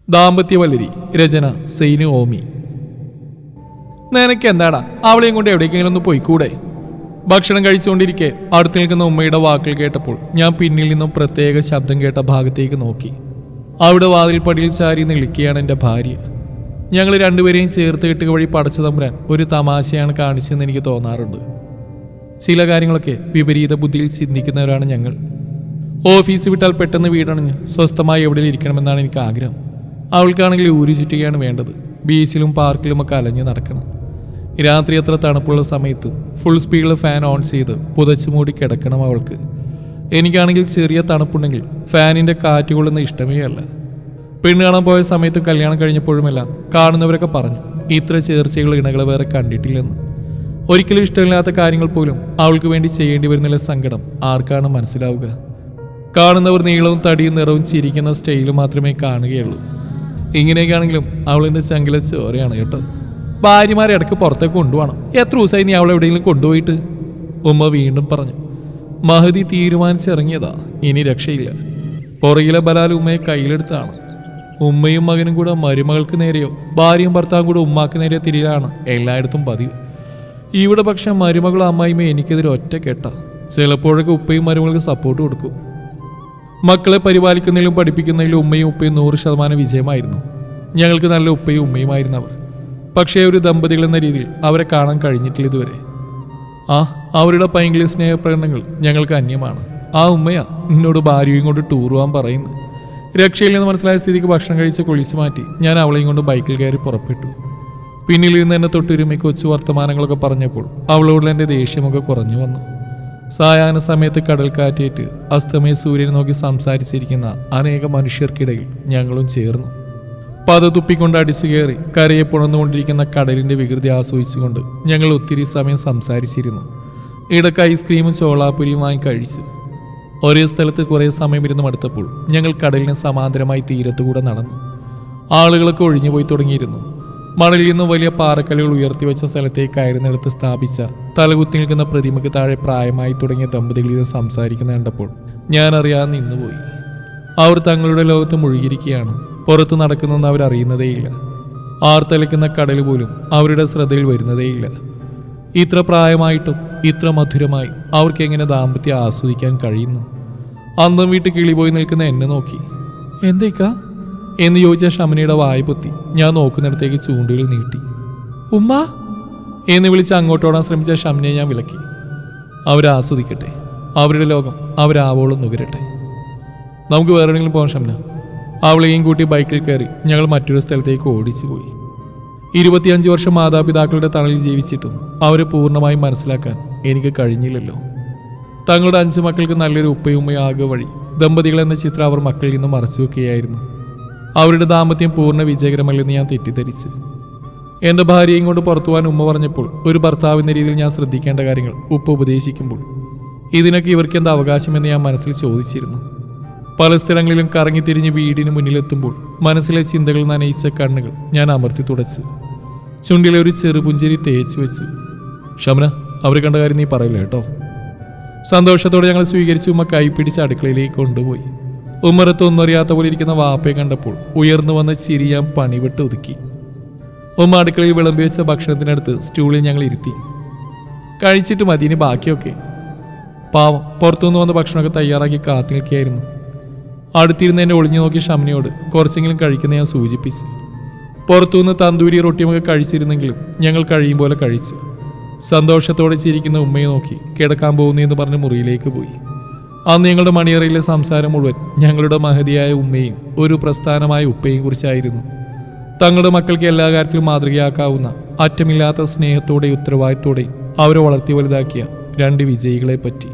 ദാമ്പത്യവല്ലരി. രചന സൈനു ഓമി. നിനക്ക് എന്താടാ അവളെയും കൊണ്ട് എവിടേക്കെങ്കിലും ഒന്ന് പോയിക്കൂടെ? ഭക്ഷണം കഴിച്ചുകൊണ്ടിരിക്കെ അടുത്ത് നിൽക്കുന്ന ഉമ്മയുടെ വാക്കുകൾ കേട്ടപ്പോൾ ഞാൻ പിന്നിൽ നിന്നും പ്രത്യേക ശബ്ദം കേട്ട ഭാഗത്തേക്ക് നോക്കി. അവിടെ വാതിൽപ്പടിയിൽ ചാരി നിൽക്കുകയാണ് എൻ്റെ ഭാര്യ. ഞങ്ങൾ രണ്ടുപേരെയും ചേർത്ത് കെട്ടുക വഴി പടച്ചു തമ്പുരാൻ ഒരു തമാശയാണ് കാണിച്ചതെന്ന് എനിക്ക് തോന്നാറുണ്ട്. ചില കാര്യങ്ങളൊക്കെ വിപരീത ബുദ്ധിയിൽ ചിന്തിക്കുന്നവരാണ് ഞങ്ങൾ. ഓഫീസ് വിട്ടാൽ പെട്ടെന്ന് വീടണഞ്ഞ് സ്വസ്ഥമായി എവിടെ ഇരിക്കണമെന്നാണ് എനിക്ക് ആഗ്രഹം. അവൾക്കാണെങ്കിൽ ഊരി ചുറ്റുകയാണ് വേണ്ടത്. ബീച്ചിലും പാർക്കിലുമൊക്കെ അലഞ്ഞ് നടക്കണം. രാത്രി എത്ര തണുപ്പുള്ള സമയത്തും ഫുൾ സ്പീഡിൽ ഫാൻ ഓൺ ചെയ്ത് പുതച്ചു മൂടി കിടക്കണം അവൾക്ക്. എനിക്കാണെങ്കിൽ ചെറിയ തണുപ്പുണ്ടെങ്കിൽ ഫാനിൻ്റെ കാറ്റ് കൊള്ളുന്ന ഇഷ്ടമേ അല്ല. പെണ്ണ് കാണാൻ പോയ സമയത്തും കല്യാണം കഴിഞ്ഞപ്പോഴുമെല്ലാം കാണുന്നവരൊക്കെ പറഞ്ഞു ഇത്ര ചേർച്ചകൾ ഇണകൾ വേറെ കണ്ടിട്ടില്ലെന്ന്. ഒരിക്കലും ഇഷ്ടമില്ലാത്ത കാര്യങ്ങൾ പോലും അവൾക്ക് വേണ്ടി ചെയ്യേണ്ടി വരുന്നില്ല. സങ്കടം ആർക്കാണ് മനസ്സിലാവുക? കാണുന്നവർ നീളവും തടിയും നിറവും ചിരിക്കുന്ന സ്റ്റൈലും മാത്രമേ കാണുകയുള്ളൂ. ഇങ്ങനെയൊക്കെയാണെങ്കിലും അവളെൻ്റെ ചങ്കില ചോരയാണ് കേട്ടോ. ഭാര്യമാരെ ഇടയ്ക്ക് പുറത്തേക്ക് കൊണ്ടുപോകണം. എത്ര ദിവസമായി നീ അവളെ എവിടെയെങ്കിലും കൊണ്ടുപോയിട്ട്? ഉമ്മ വീണ്ടും പറഞ്ഞു. മഹദി തീരുമാനിച്ചിറങ്ങിയതാ, ഇനി രക്ഷയില്ല. പുറകിലെ ബലാൽ ഉമ്മയെ കയ്യിലെടുത്താണ്. ഉമ്മയും മകനും കൂടെ മരുമകൾക്ക് നേരെയോ ഭാര്യയും ഭർത്താവും കൂടെ ഉമ്മാക്ക് നേരെ തിരിയാണ് എല്ലായിടത്തും പതിവ്. ഇവിടെ പക്ഷെ മരുമകളും അമ്മായിമ്മ എനിക്കെതിരെ ഒറ്റ കെട്ട. ചിലപ്പോഴൊക്കെ ഉപ്പയും മരുമകൾക്ക് സപ്പോർട്ട് കൊടുക്കും. മക്കളെ പരിപാലിക്കുന്നതിലും പഠിപ്പിക്കുന്നതിലും ഉമ്മയും ഉപ്പയും 100% വിജയമായിരുന്നു. ഞങ്ങൾക്ക് നല്ല ഉപ്പയും ഉമ്മയുമായിരുന്നു അവർ. പക്ഷേ ഒരു ദമ്പതികൾ എന്ന രീതിയിൽ അവരെ കാണാൻ കഴിഞ്ഞിട്ടില്ല ഇതുവരെ. അവരുടെ പൈങ്കിളി സ്നേഹപ്രകടനങ്ങൾ ഞങ്ങൾക്ക് അന്യമാണ്. ആ ഉമ്മയാ എന്നോട് ഭാര്യയും കൊണ്ട് ടൂർ പോകാൻ പറയുന്നത്. രക്ഷയിൽ നിന്ന് മനസ്സിലായ സ്ഥിതിക്ക് ഭക്ഷണം കഴിച്ച് കുളിച്ചു മാറ്റി ഞാൻ അവളെയും കൊണ്ട് ബൈക്കിൽ കയറി പുറപ്പെട്ടു. പിന്നിൽ നിന്ന് എന്നെ തൊട്ടുരുമി കൊച്ചു വർത്തമാനങ്ങളൊക്കെ പറഞ്ഞപ്പോൾ അവളോടുള്ള എൻ്റെ ദേഷ്യമൊക്കെ കുറഞ്ഞു വന്നു. സായാഹ്ന സമയത്ത് കടൽക്കാറ്റേറ്റ് അസ്തമയ സൂര്യനെ നോക്കി സംസാരിച്ചിരിക്കുന്ന അനേക മനുഷ്യർക്കിടയിൽ ഞങ്ങളും ചേർന്നു. പതതുപ്പിക്കൊണ്ട് അടിച്ചു കയറി കരയെ പുണർന്നുകൊണ്ടിരിക്കുന്ന കടലിൻ്റെ വികൃതി ആസ്വദിച്ചുകൊണ്ട് ഞങ്ങൾ ഒത്തിരി സമയം സംസാരിച്ചിരുന്നു. ഇടയ്ക്ക് ഐസ്ക്രീമും ചോളാപ്പുരിയും വാങ്ങി കഴിച്ചു. ഒരേ സ്ഥലത്ത് കുറേ സമയം ഇരുന്ന് മടുത്തപ്പോൾ ഞങ്ങൾ കടലിന് സമാന്തരമായി തീരത്തുകൂടെ നടന്നു. ആളുകളൊക്കെ ഒഴിഞ്ഞുപോയി തുടങ്ങിയിരുന്നു. മണലിൽ നിന്ന് വലിയ പാറക്കല്ലുകൾ ഉയർത്തിവെച്ച സ്ഥലത്തേക്കായിരുന്നിടത്ത് സ്ഥാപിച്ച തലകുത്തി നിൽക്കുന്ന പ്രതിമയ്ക്ക് താഴെ പ്രായമായി തുടങ്ങിയ ദമ്പതികളിൽ നിന്ന് സംസാരിക്കുന്ന കണ്ടപ്പോൾ ഞാൻ അറിയാതെ നിന്നുപോയി. അവർ തങ്ങളുടെ ലോകത്ത് മുഴുകിയിരിക്കുകയാണ്. പുറത്ത് നടക്കുന്നതെന്ന് അവരറിയുന്നതേയില്ല. ആർത്തലയ്ക്കുന്ന കടൽ പോലും അവരുടെ ശ്രദ്ധയിൽ വരുന്നതേയില്ല. ഇത്ര പ്രായമായിട്ടും ഇത്ര മധുരമായി അവർക്കെങ്ങനെ ദാമ്പത്യം ആസ്വദിക്കാൻ കഴിയുന്നു? അന്തം വീട്ട് കിളിപോയി നിൽക്കുന്ന എന്നെ നോക്കി എന്തേക്കാ എന്ന് ചോദിച്ച ഷമനിയുടെ വായ പൊത്തി ഞാൻ നോക്കുന്നിടത്തേക്ക് ചൂണ്ടുകൾ നീട്ടി. ഉമ്മ എന്ന് വിളിച്ച് അങ്ങോട്ടോടാൻ ശ്രമിച്ച ഷമനിയെ ഞാൻ വിലക്കി. അവരാസ്വദിക്കട്ടെ, അവരുടെ ലോകം അവരാവോളം നുകരട്ടെ. നമുക്ക് വേറെ എവിടെയെങ്കിലും പോകാം ഷമന. അവളെയും കൂട്ടി ബൈക്കിൽ കയറി ഞങ്ങൾ മറ്റൊരു സ്ഥലത്തേക്ക് ഓടിച്ചു പോയി. 25 വർഷം മാതാപിതാക്കളുടെ തണലിൽ ജീവിച്ചിട്ടും അവരെ പൂർണ്ണമായും മനസ്സിലാക്കാൻ എനിക്ക് കഴിഞ്ഞില്ലല്ലോ. തങ്ങളുടെ 5 മക്കൾക്ക് നല്ലൊരു ഉപ്പയും ഉമ്മയും ആകെ വഴി ദമ്പതികളെന്ന ചിത്രം അവർ മക്കളിൽ നിന്ന് മറച്ചു വെക്കുകയായിരുന്നു. അവരുടെ ദാമ്പത്യം പൂർണ്ണ വിജയകരമല്ലെന്ന് ഞാൻ തെറ്റിദ്ധരിച്ചു. എൻ്റെ ഭാര്യയും കൊണ്ട് പുറത്തു പോകാൻ ഉമ്മ പറഞ്ഞപ്പോൾ ഒരു ഭർത്താവെന്ന രീതിയിൽ ഞാൻ ശ്രദ്ധിക്കേണ്ട കാര്യങ്ങൾ ഉപ്പ ഉപദേശിക്കുമ്പോൾ ഇതിനൊക്കെ ഇവർക്ക് എന്താ അവകാശമെന്ന് ഞാൻ മനസ്സിൽ ചോദിച്ചിരുന്നു. പല സ്ഥലങ്ങളിലും കറങ്ങിത്തിരിഞ്ഞ് വീടിന് മുന്നിലെത്തുമ്പോൾ മനസ്സിലെ ചിന്തകൾ നനയിച്ച കണ്ണുകൾ ഞാൻ അമർത്തി തുടച്ചു. ചുണ്ടിലെ ഒരു ചെറുപുഞ്ചിരി തേച്ച് വെച്ചു. ഷമന, അവർ കണ്ട കാര്യം നീ പറയില്ല കേട്ടോ. സന്തോഷത്തോടെ ഞങ്ങൾ സ്വീകരിച്ച് ഉമ്മ കൈപ്പിടിച്ച് അടുക്കളയിലേക്ക് കൊണ്ടുപോയി. ഉമ്മറത്ത് ഒന്നറിയാത്ത പോലെ ഇരിക്കുന്ന വാപ്പയെ കണ്ടപ്പോൾ ഉയർന്നു വന്ന ചിരി ഞാൻ പണിവിട്ട് ഒതുക്കി. ഉമ്മ അടുക്കളയിൽ വിളമ്പി വെച്ച ഭക്ഷണത്തിനടുത്ത് സ്റ്റൂളിൽ ഞങ്ങൾ ഇരുത്തി. കഴിച്ചിട്ട് മതി, ഇനി ബാക്കിയൊക്കെ. പാവം പുറത്തുനിന്ന് വന്ന ഭക്ഷണമൊക്കെ തയ്യാറാക്കി കാത്തു നിൽക്കുകയായിരുന്നു. അടുത്തിരുന്ന് എന്നെ ഒളിഞ്ഞു നോക്കി ഷമനിയോട് കുറച്ചെങ്കിലും കഴിക്കുന്ന ഞാൻ സൂചിപ്പിച്ചു. പുറത്തുനിന്ന് തന്തൂരി റൊട്ടിയുമൊക്കെ കഴിച്ചിരുന്നെങ്കിലും ഞങ്ങൾ കഴിയും പോലെ കഴിച്ചു. സന്തോഷത്തോടെ ചിരിക്കുന്ന ഉമ്മയെ നോക്കി കിടക്കാൻ പോകുന്നതെന്ന് പറഞ്ഞ് മുറിയിലേക്ക് പോയി. അന്ന് ഞങ്ങളുടെ മണിയറയിലെ സംസാരം മുഴുവൻ ഞങ്ങളുടെ മഹതിയായ ഉമ്മയും ഒരു പ്രസ്ഥാനമായ ഉപ്പയും കുറിച്ചായിരുന്നു. തങ്ങളുടെ മക്കൾക്ക് എല്ലാ കാര്യത്തിലും മാതൃകയാക്കാവുന്ന അറ്റമില്ലാത്ത സ്നേഹത്തോടെയും ഉത്തരവാദിത്തോടെയും അവരെ വളർത്തി വലുതാക്കിയ 2 വിജയികളെ പറ്റി.